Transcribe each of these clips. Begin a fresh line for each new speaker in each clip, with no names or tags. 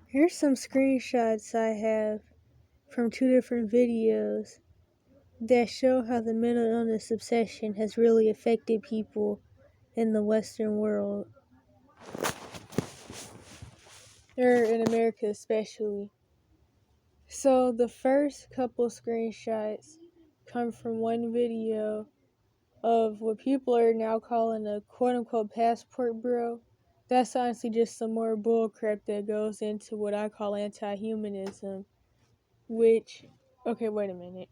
Here's some screenshots I have from two different videos that show how the mental illness obsession has really affected people in the Western world, or in America especially. So the first couple screenshots come from one video of what people are now calling a quote-unquote passport bro. That's honestly just some more bullcrap that goes into what I call anti-humanism, which, okay, wait a minute,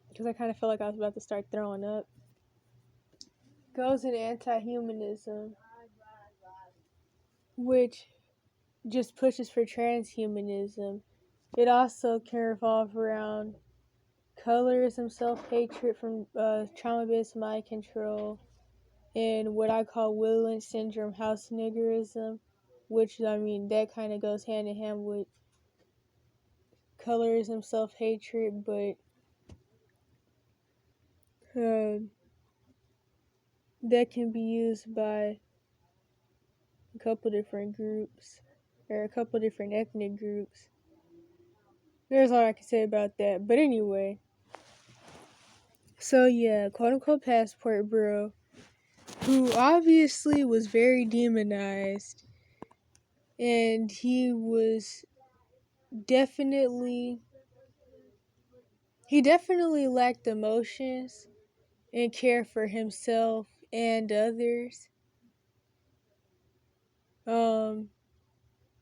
because I kind of felt like I was about to start throwing up. Goes into anti-humanism, which just pushes for transhumanism. It also can revolve around colorism, self-hatred from trauma-based mind control, and what I call Willen syndrome house niggerism, which, I mean, that kind of goes hand in hand with colorism, self-hatred, but uh, that can be used by a couple different groups, or a couple different ethnic groups. There's all I can say about that. But anyway, so yeah, quote unquote passport bro, who obviously was very demonized, and definitely he definitely lacked emotions and care for himself and others.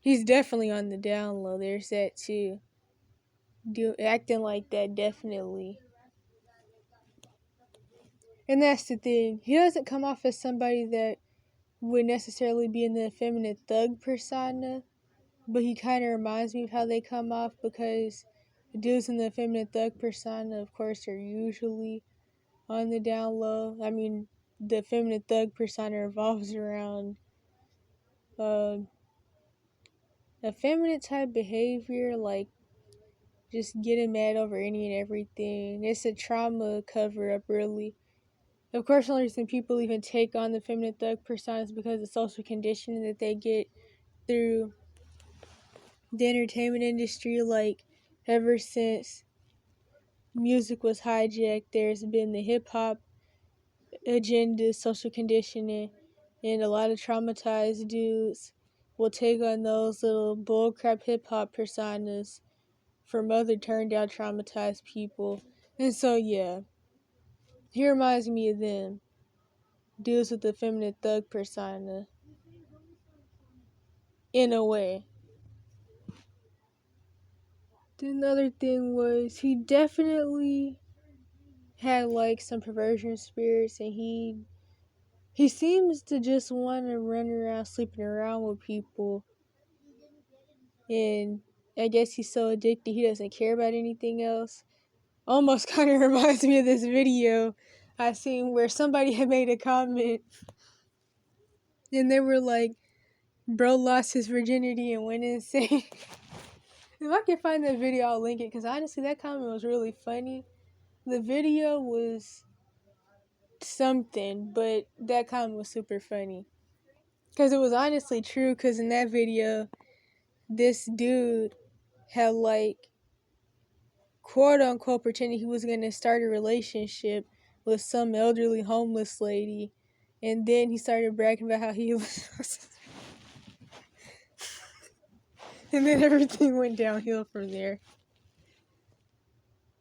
He's definitely on the down low. There's that too. Acting like that, definitely. And that's the thing. He doesn't come off as somebody that would necessarily be in the effeminate thug persona, but he kind of reminds me of how they come off, because the dudes in the effeminate thug persona, of course, are usually on the down low. I mean, the effeminate thug persona revolves around effeminate type behavior, like just getting mad over any and everything. It's a trauma cover up, really. Of course, the only reason people even take on the feminine thug persona is because of social conditioning that they get through the entertainment industry. Like, ever since music was hijacked, there's been the hip hop agenda, social conditioning, and a lot of traumatized dudes will take on those little bullcrap hip hop personas from other turned out traumatized people. And so, yeah, he reminds me of them. Dudes with the feminine thug persona. In a way. The another thing was, he definitely had like some perversion spirits, and he seems to just want to run around sleeping around with people, and I guess he's so addicted he doesn't care about anything else. Almost kind of reminds me of this video I seen where somebody had made a comment, and they were like, bro lost his virginity and went insane. If I can find that video, I'll link it, because honestly, that comment was really funny. The video was something, but that comment was super funny. Because it was honestly true, because in that video, this dude had like, quote unquote, pretended he was going to start a relationship with some elderly homeless lady. And then he started bragging about how he was... and then everything went downhill from there.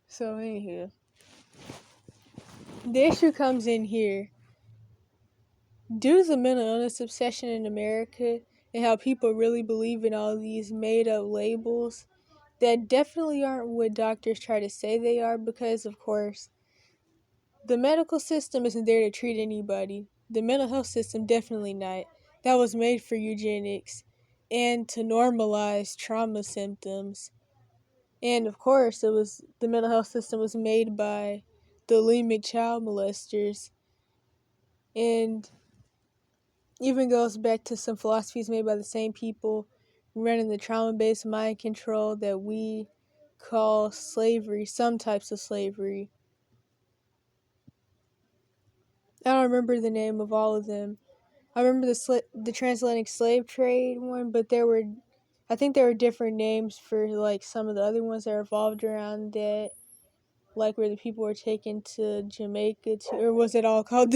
So, anywho. The issue comes in here. Due to the mental illness obsession in America and how people really believe in all these made up labels that definitely aren't what doctors try to say they are, because, of course, the medical system isn't there to treat anybody. The mental health system, definitely not. That was made for eugenics and to normalize trauma symptoms. And, of course, the mental health system was made by the bulimic child molesters, and even goes back to some philosophies made by the same people running the trauma-based mind control that we call slavery, some types of slavery. I don't remember the name of all of them. I remember the transatlantic slave trade one, but there were I think there were different names for like some of the other ones that revolved around that, like where the people were taken to Jamaica to, or was it all called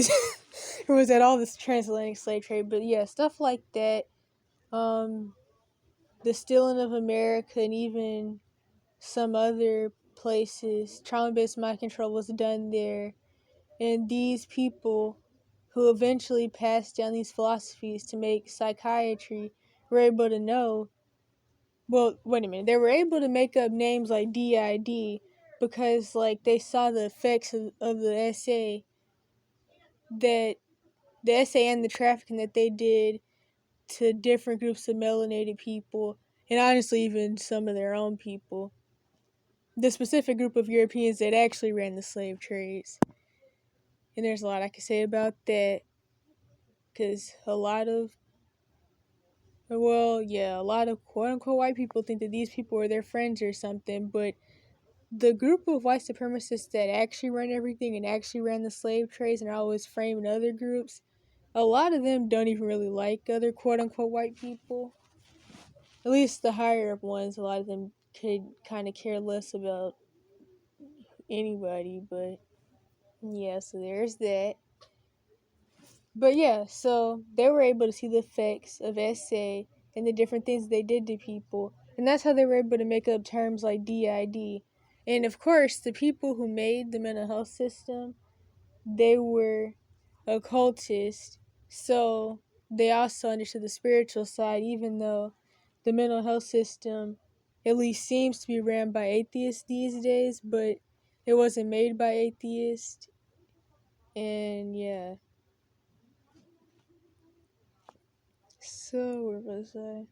or was it all this transatlantic slave trade? But yeah, stuff like that. The stealing of America and even some other places, trauma-based mind control was done there. And these people who eventually passed down these philosophies to make psychiatry were able to know, well, wait a minute, they were able to make up names like DID because like they saw the effects of the SA, that the SA and the trafficking that they did to different groups of melanated people, and honestly even some of their own people, the specific group of Europeans that actually ran the slave trades. And there's a lot I could say about that, because a lot of quote unquote white people think that these people are their friends or something, but the group of white supremacists that actually run everything and actually ran the slave trades and are always framing other groups, a lot of them don't even really like other quote unquote white people. At least the higher up ones, a lot of them could kind of care less about anybody, but yeah, so there's that. But yeah, so they were able to see the effects of SA and the different things they did to people. And that's how they were able to make up terms like DID. And of course, the people who made the mental health system, they were occultists. So they also understood the spiritual side, even though the mental health system at least seems to be ran by atheists these days, but it wasn't made by atheists. And yeah. So, where was I?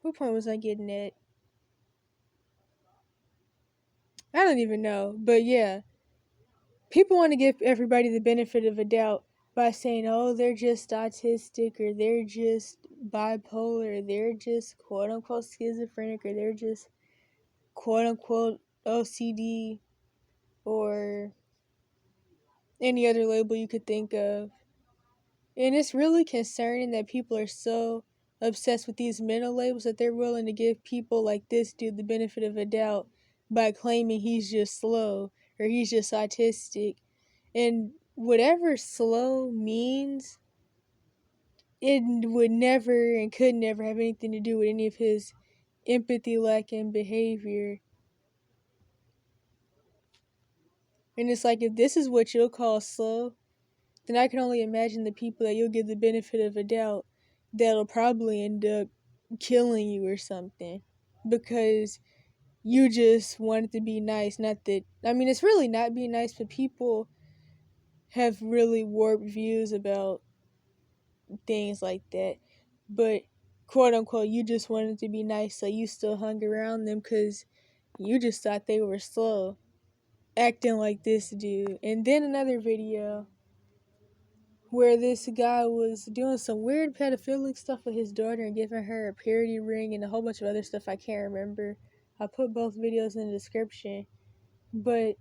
What point was I getting at? I don't even know. But yeah, people want to give everybody the benefit of a doubt by saying, oh, they're just autistic, or they're just bipolar, or they're just quote unquote schizophrenic, or they're just quote unquote OCD, or any other label you could think of. And it's really concerning that people are so obsessed with these mental labels that they're willing to give people like this dude the benefit of a doubt by claiming he's just slow or he's just autistic. And whatever slow means, it would never and could never have anything to do with any of his empathy lacking behavior. And it's like, if this is what you'll call slow, then I can only imagine the people that you'll give the benefit of a doubt that'll probably end up killing you or something, because you just wanted to be nice. Not that, I mean, it's really not being nice, but people have really warped views about things like that. But quote unquote, you just wanted to be nice, so you still hung around them because you just thought they were slow, acting like this dude. And then another video where this guy was doing some weird pedophilic stuff with his daughter and giving her a purity ring and a whole bunch of other stuff I can't remember. I'll put both videos in the description. But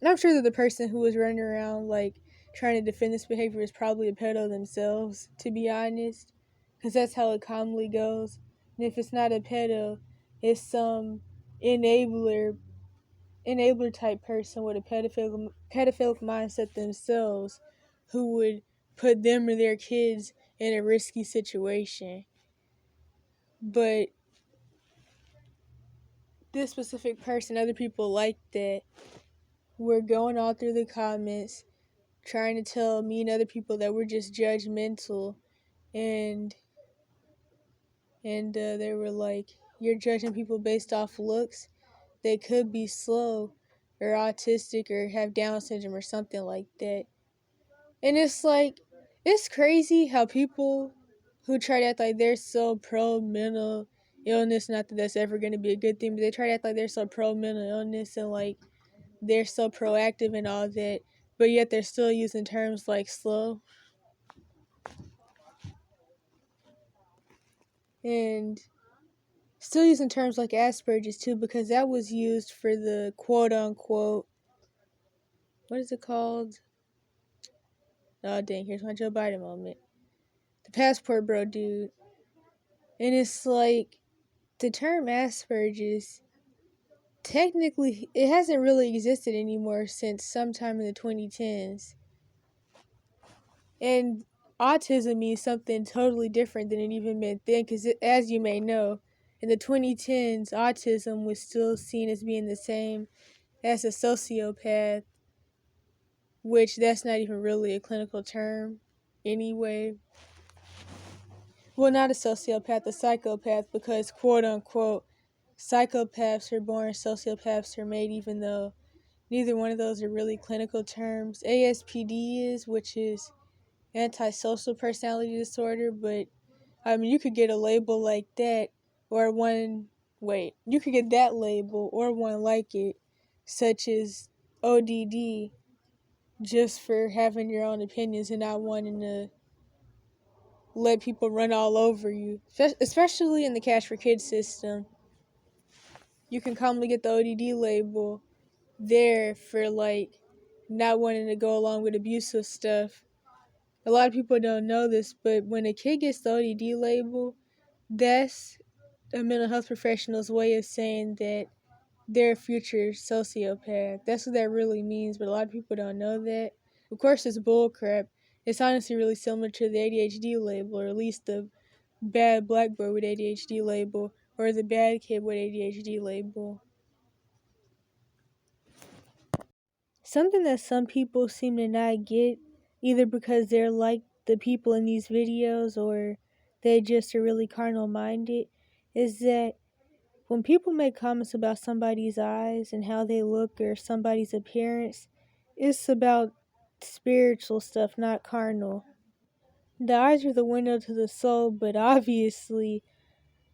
I'm sure that the person who was running around like trying to defend this behavior is probably a pedo themselves, to be honest. Because that's how it commonly goes. And if it's not a pedo, it's some enabler type person with a pedophilic mindset themselves, who would put them or their kids in a risky situation. But this specific person, other people like that, were going all through the comments trying to tell me and other people that we're just judgmental, and they were like, you're judging people based off looks. They could be slow or autistic or have Down syndrome or something like that. And it's like, it's crazy how people who try to act like they're so pro mental illness, not that that's ever going to be a good thing, but they try to act like they're so pro mental illness and like they're so proactive and all that, but yet they're still using terms like slow. And still using terms like Asperger's too, because that was used for the quote unquote, what is it called? Oh dang, here's my Joe Biden moment. The passport bro dude. And it's like the term Asperger's, technically, it hasn't really existed anymore since sometime in the 2010s. And autism means something totally different than it even meant then, because as you may know, in the 2010s, autism was still seen as being the same as a sociopath, which that's not even really a clinical term anyway. Well, not a sociopath, a psychopath, because quote unquote, psychopaths are born, sociopaths are made, even though neither one of those are really clinical terms. ASPD is, which is antisocial personality disorder, but I mean, you could get a label like that, or you could get that label or one like it, such as ODD, just for having your own opinions and not wanting to let people run all over you, especially in the Cash for Kids system. You can commonly get the ODD label there for like not wanting to go along with abusive stuff. A lot of people don't know this, but when a kid gets the ODD label, that's a mental health professional's way of saying that they're a future sociopath. That's what that really means, but a lot of people don't know that. Of course, it's bullcrap. It's honestly really similar to the ADHD label, or at least the bad black boy with ADHD label, or the bad kid with ADHD label. Something that some people seem to not get, either because they're like the people in these videos or they just are really carnal minded, is that when people make comments about somebody's eyes and how they look or somebody's appearance, it's about spiritual stuff, not carnal. The eyes are the window to the soul, but obviously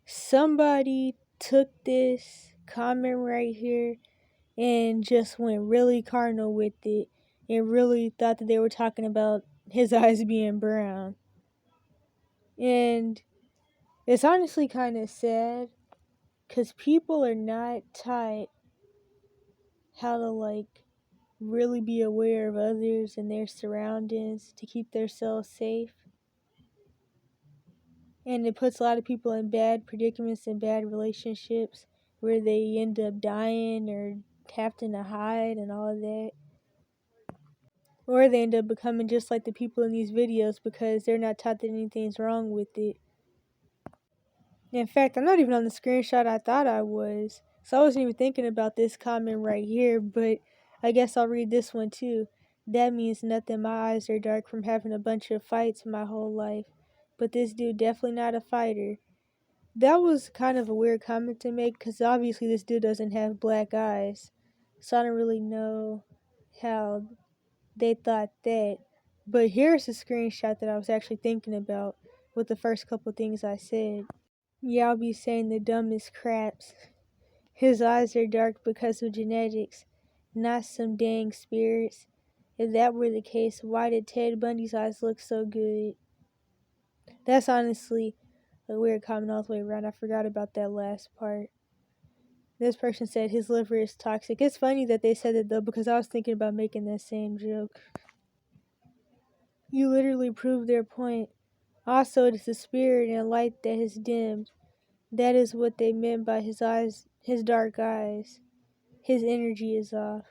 somebody took this comment right here and just went really carnal with it and really thought that they were talking about his eyes being brown. And it's honestly kind of sad because people are not taught how to like really be aware of others and their surroundings to keep themselves safe. And it puts a lot of people in bad predicaments and bad relationships where they end up dying or having to hide and all of that. Or they end up becoming just like the people in these videos because they're not taught that anything's wrong with it. In fact, I'm not even on the screenshot I thought I was. So I wasn't even thinking about this comment right here, but I guess I'll read this one too. That means nothing. My eyes are dark from having a bunch of fights my whole life. But this dude definitely not a fighter. That was kind of a weird comment to make because obviously this dude doesn't have black eyes. So I don't really know how they thought that. But here's a screenshot that I was actually thinking about with the first couple things I said. Yeah, I'll be saying the dumbest craps. His eyes are dark because of genetics, not some dang spirits. If that were the case, why did Ted Bundy's eyes look so good? That's honestly a weird comment all the way around. I forgot about that last part. This person said his liver is toxic. It's funny that they said it though because I was thinking about making that same joke. You literally proved their point. Also, it is the spirit and light that has dimmed. That is what they meant by his eyes, his dark eyes. His energy is off.